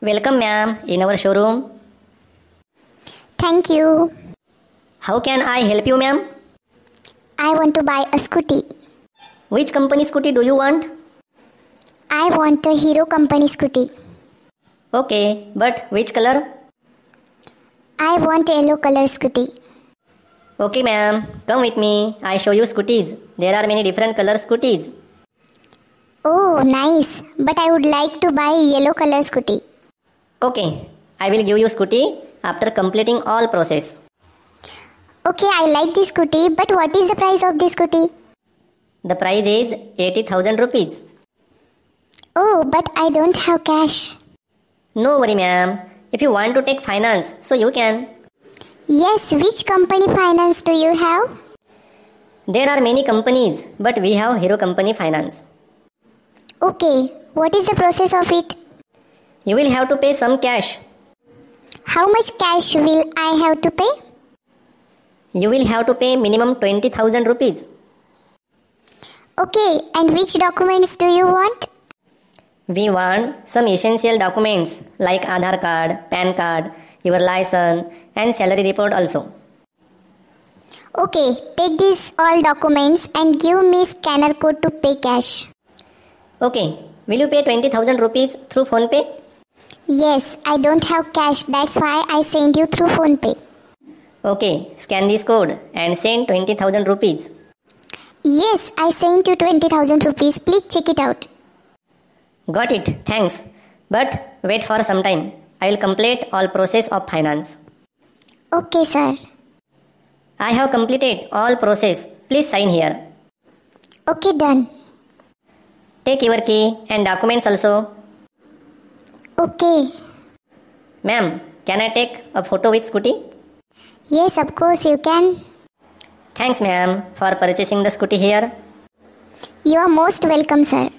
Welcome ma'am in our showroom. Thank you. How can I help you ma'am? I want to buy a scooty. Which company scooty do you want? I want a Hero company scooty. Okay, but which color? I want a yellow color scooty. Okay ma'am, come with me. I show you scooties. There are many different color scooties. Oh, nice. But I would like to buy a yellow color scooty. Okay, I will give you scooty after completing all process. Okay, I like this scooty, but what is the price of this scooty? The price is 80,000 rupees. Oh, but I don't have cash. No worry ma'am. If you want to take finance, so you can. Yes, which company finance do you have? There are many companies, but we have Hero Company Finance. Okay, what is the process of it? You will have to pay some cash. How much cash will I have to pay? You will have to pay minimum 20,000 rupees. Okay, and which documents do you want? We want some essential documents like Aadhaar card, PAN card, your license and salary report also. Okay, take these all documents and give me scanner code to pay cash. Okay, will you pay 20,000 rupees through PhonePe? Yes, I don't have cash, that's why I send you through PhonePe. Okay, scan this code and send 20,000 rupees. Yes, I sent you 20,000 rupees. Please check it out. Got it, thanks. But wait for some time. I will complete all process of finance. Okay, sir. I have completed all process. Please sign here. Okay, done. Take your key and documents also. Okay. Ma'am, can I take a photo with scooty? Yes, of course you can. Thanks ma'am for purchasing the scooty here. You are most welcome, sir.